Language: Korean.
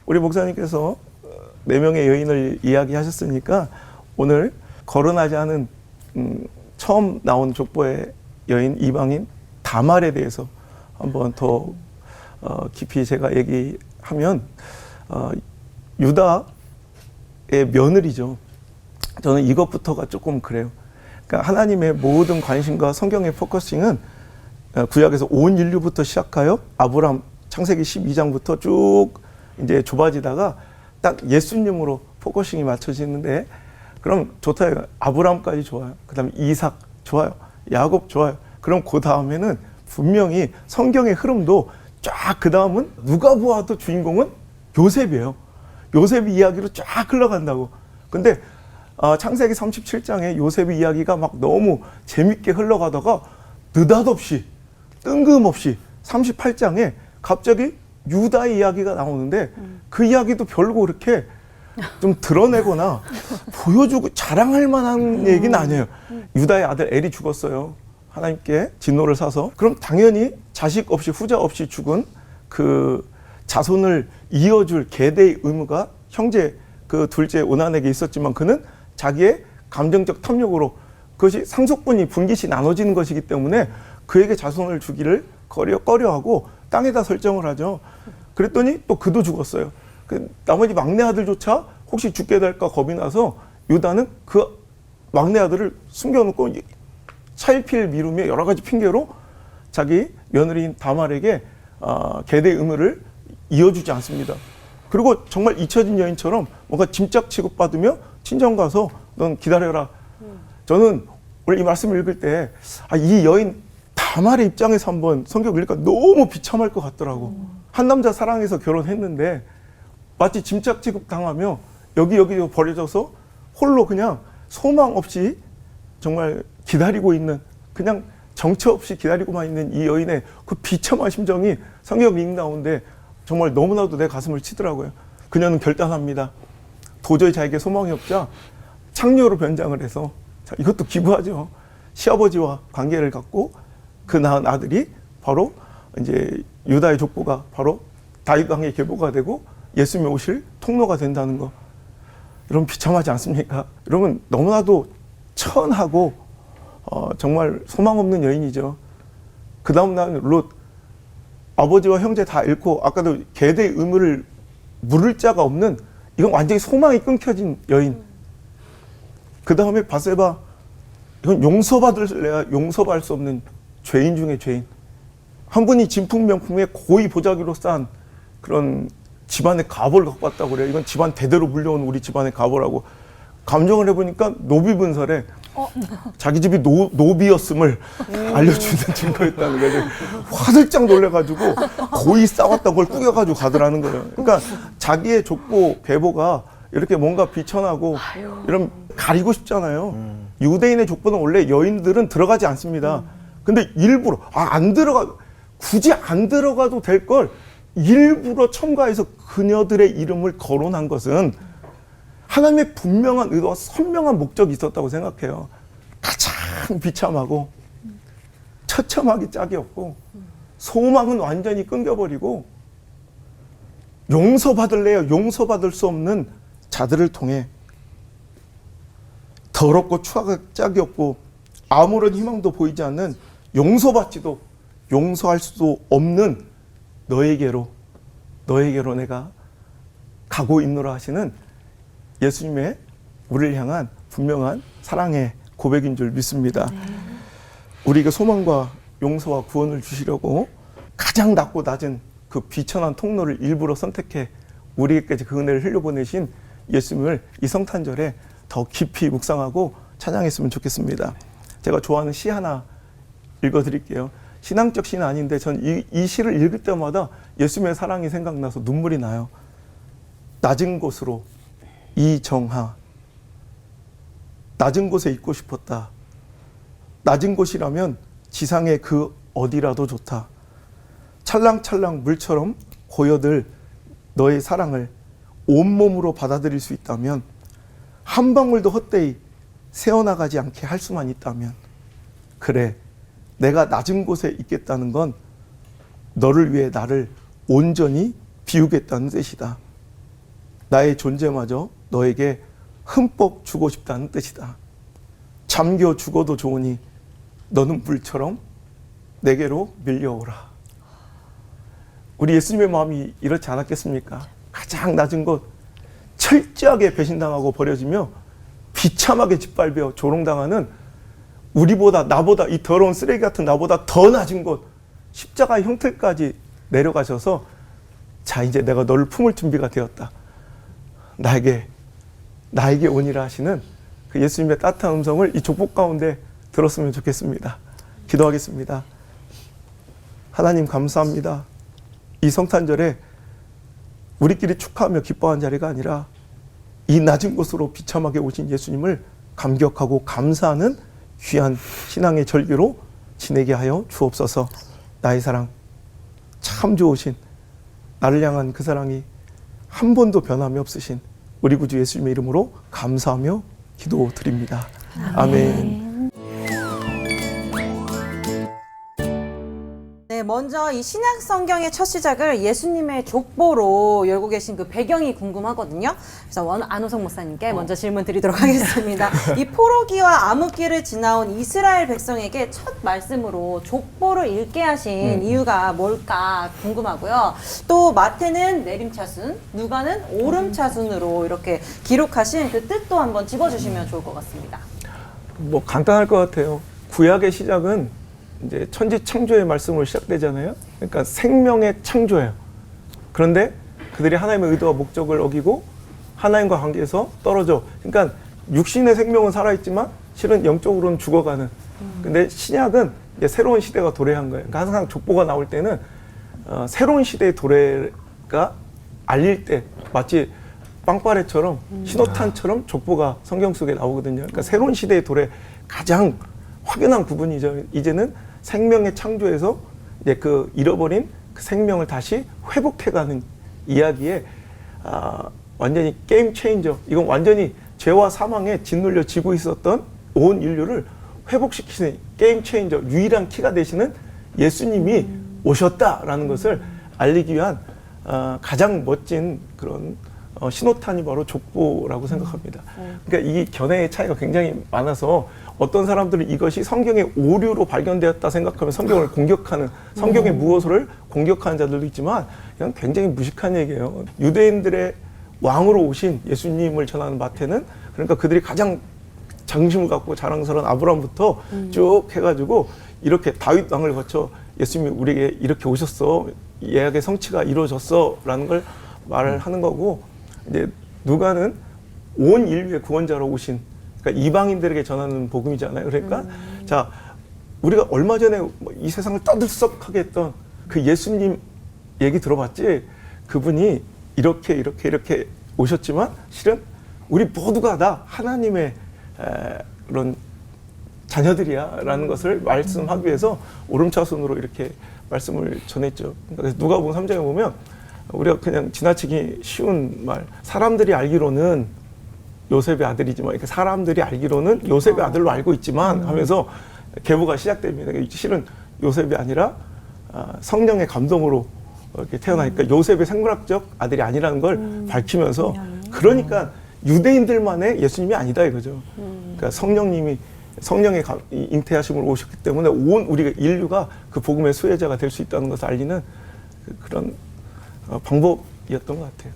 우리 목사님께서 4명의 여인을 이야기하셨으니까 오늘 거론하지 않은 처음 나온 족보의 여인 이방인 다말에 대해서 한번 더 깊이 제가 얘기하면 유다의 며느리죠. 저는 이것부터가 조금 그래요. 그러니까 하나님의 모든 관심과 성경의 포커싱은 구약에서 온 인류부터 시작하여 아브라함 창세기 12장부터 쭉 이제 좁아지다가 딱 예수님으로 포커싱이 맞춰지는데 그럼 좋다. 아브라함까지 좋아요. 그다음에 이삭 좋아요. 야곱 좋아요. 그럼 그 다음에는 분명히 성경의 흐름도 쫙 그 다음은 누가 보아도 주인공은 요셉이에요. 요셉 이야기로 쫙 흘러간다고. 근데 창세기 37장에 요셉의 이야기가 막 너무 재밌게 흘러가다가 느닷없이 뜬금없이 38장에 갑자기 유다의 이야기가 나오는데 그 이야기도 별거 그렇게 좀 드러내거나 보여주고 자랑할 만한 얘기는 아니에요. 유다의 아들 엘이 죽었어요. 하나님께 진노를 사서. 그럼 당연히 자식 없이 후자 없이 죽은 그 자손을 이어줄 계대의 의무가 형제 그 둘째 오난에게 있었지만 그는 자기의 감정적 탐욕으로 그것이 상속분이 분깃이 나눠지는 것이기 때문에 그에게 자손을 주기를 꺼려하고 땅에다 설정을 하죠. 그랬더니 또 그도 죽었어요. 나머지 막내 아들조차 혹시 죽게 될까 겁이 나서 유다는 그 막내 아들을 숨겨놓고 차일피일 미루며 여러 가지 핑계로 자기 며느리인 다말에게 계대의 의무를 이어주지 않습니다. 그리고 정말 잊혀진 여인처럼 뭔가 짐짝 취급받으며 친정 가서 넌 기다려라. 저는 오늘 이 말씀을 읽을 때 이 여인 다말의 입장에서 한번 성경 읽으니까 너무 비참할 것 같더라고. 한 남자 사랑해서 결혼했는데 마치 짐짝 취급 당하며 여기 버려져서 홀로 그냥 소망 없이 정말 기다리고 있는 그냥 정처 없이 기다리고만 있는 이 여인의 그 비참한 심정이 성경 읽는 가운데 정말 너무나도 내 가슴을 치더라고요. 그녀는 결단합니다. 도저히 자에게 소망이 없자 창녀로 변장을 해서 이것도 기부하죠. 시아버지와 관계를 갖고 그 낳은 아들이 바로 이제 유다의 족보가 바로 다윗 왕의 계보가 되고 예수님이 오실 통로가 된다는 거. 여러분 비참하지 않습니까? 여러분 너무나도 천하고 정말 소망 없는 여인이죠. 그 다음 날 롯 아버지와 형제 다 잃고 아까도 계대의 의무를 물을 자가 없는 이건 완전히 소망이 끊겨진 여인. 그 다음에 바세바 이건 용서받을래야 용서받을 수 없는 죄인 중에 죄인. 한 분이 진품명품에 고이 보자기로 싼 그런 집안의 갑을 갖고 왔다고 그래요. 이건 집안 대대로 물려온 우리 집안의 갑이라고. 감정을 해보니까 노비분설에 자기 집이 노비였음을 알려주는 증거였다는 거예요. 화들짝 놀래가지고 고이 싸웠던 걸 꾸겨가지고 가더라는 거예요. 그러니까 자기의 족보, 계보가 이렇게 뭔가 비천하고 이런 가리고 싶잖아요. 유대인의 족보는 원래 여인들은 들어가지 않습니다. 근데 일부러 굳이 안 들어가도 될 걸 일부러 첨가해서 그녀들의 이름을 거론한 것은 하나님의 분명한 의도와 선명한 목적이 있었다고 생각해요. 가장 비참하고 처참하기 짝이 없고 소망은 완전히 끊겨버리고 용서받을래요 용서받을 수 없는 자들을 통해 더럽고 추악한 짝이 없고 아무런 희망도 보이지 않는 용서받지도 용서할 수도 없는 너에게로 내가 가고 있노라 하시는 예수님의 우리를 향한 분명한 사랑의 고백인 줄 믿습니다. 우리에게 소망과 용서와 구원을 주시려고 가장 낮고 낮은 그 비천한 통로를 일부러 선택해 우리에게까지 그 은혜를 흘려보내신 예수님을 이 성탄절에 더 깊이 묵상하고 찬양했으면 좋겠습니다. 제가 좋아하는 시 하나 읽어드릴게요. 신앙적 시는 아닌데 전 이 시를 읽을 때마다 예수님의 사랑이 생각나서 눈물이 나요. 낮은 곳으로 이정하. 낮은 곳에 있고 싶었다. 낮은 곳이라면 지상의 그 어디라도 좋다. 찰랑찰랑 물처럼 고여들 너의 사랑을 온몸으로 받아들일 수 있다면 한 방울도 헛되이 새어나가지 않게 할 수만 있다면 그래 내가 낮은 곳에 있겠다는 건 너를 위해 나를 온전히 비우겠다는 뜻이다. 나의 존재마저 너에게 흠뻑 주고 싶다는 뜻이다. 잠겨 죽어도 좋으니 너는 물처럼 내게로 밀려오라. 우리 예수님의 마음이 이렇지 않았겠습니까? 가장 낮은 곳 철저하게 배신당하고 버려지며 비참하게 짓밟혀 조롱당하는 우리보다 나보다 이 더러운 쓰레기 같은 나보다 더 낮은 곳 십자가 형틀까지 내려가셔서 자 이제 내가 너를 품을 준비가 되었다. 나에게 오니라 하시는 그 예수님의 따뜻한 음성을 이 족보 가운데 들었으면 좋겠습니다. 기도하겠습니다. 하나님 감사합니다. 이 성탄절에 우리끼리 축하하며 기뻐한 자리가 아니라 이 낮은 곳으로 비참하게 오신 예수님을 감격하고 감사하는 귀한 신앙의 절기로 지내게 하여 주옵소서. 나의 사랑 참 좋으신 나를 향한 그 사랑이 한 번도 변함이 없으신 우리 구주 예수님의 이름으로 감사하며 기도드립니다. 아멘. 네, 먼저 이 신약 성경의 첫 시작을 예수님의 족보로 열고 계신 그 배경이 궁금하거든요. 그래서 안호성 목사님께 먼저 질문 드리도록 하겠습니다. 이 포로기와 암흑기를 지나온 이스라엘 백성에게 첫 말씀으로 족보를 읽게 하신 이유가 뭘까 궁금하고요. 또 마태는 내림차순, 누가는 오름차순으로 이렇게 기록하신 그 뜻도 한번 짚어주시면 좋을 것 같습니다. 뭐 간단할 것 같아요. 구약의 시작은 이제 천지 창조의 말씀으로 시작되잖아요. 그러니까 생명의 창조예요. 그런데 그들이 하나님의 의도와 목적을 어기고 하나님과 관계에서 떨어져. 그러니까 육신의 생명은 살아있지만 실은 영적으로는 죽어가는. 근데 신약은 이제 새로운 시대가 도래한 거예요. 그러니까 항상 족보가 나올 때는 새로운 시대의 도래가 알릴 때 마치 빵빠레처럼 신호탄처럼 족보가 성경 속에 나오거든요. 그러니까 새로운 시대의 도래 가장 확연한 구분이죠. 이제는 생명의 창조에서 이제 그 잃어버린 그 생명을 다시 회복해가는 이야기에 완전히 게임 체인저. 이건 완전히 죄와 사망에 짓눌려 지고 있었던 온 인류를 회복시키는 게임 체인저, 유일한 키가 되시는 예수님이 오셨다라는 것을 알리기 위한 가장 멋진 그런 신호탄이 바로 족보라고 생각합니다. 그러니까 이 견해의 차이가 굉장히 많아서 어떤 사람들은 이것이 성경의 오류로 발견되었다 생각하면 성경을 공격하는, 성경의 무엇을 공격하는 자들도 있지만 이건 굉장히 무식한 얘기예요. 유대인들의 왕으로 오신 예수님을 전하는 마태는 그러니까 그들이 가장 자긍심을 갖고 자랑스러운 아브라함부터 쭉 해가지고 이렇게 다윗 왕을 거쳐 예수님이 우리에게 이렇게 오셨어, 예약의 성취가 이루어졌어 라는 걸 말을 하는 거고, 이제 누가는 온 인류의 구원자로 오신, 그러니까 이방인들에게 전하는 복음이잖아요. 그러니까 자, 우리가 얼마 전에 이 세상을 떠들썩하게 했던 그 예수님 얘기 들어봤지? 그분이 이렇게 오셨지만 실은 우리 모두가 다 하나님의 그런 자녀들이야 라는 것을 말씀하기 위해서 오름차순으로 이렇게 말씀을 전했죠. 그래서 누가복음 3장에 보면 우리가 그냥 지나치기 쉬운 말, 사람들이 알기로는 요셉의 아들이지만, 이렇게 사람들이 알기로는 요셉의 아들로 알고 있지만 하면서 계보가 시작됩니다. 실은 요셉이 아니라 성령의 감동으로 이렇게 태어나니까 요셉의 생물학적 아들이 아니라는 걸 밝히면서, 그러니까 유대인들만의 예수님이 아니다 이거죠. 그러니까 성령님이 성령의 잉태하심으로 오셨기 때문에 온 우리가 인류가 그 복음의 수혜자가 될 수 있다는 것을 알리는 그런 방법이었던 것 같아요.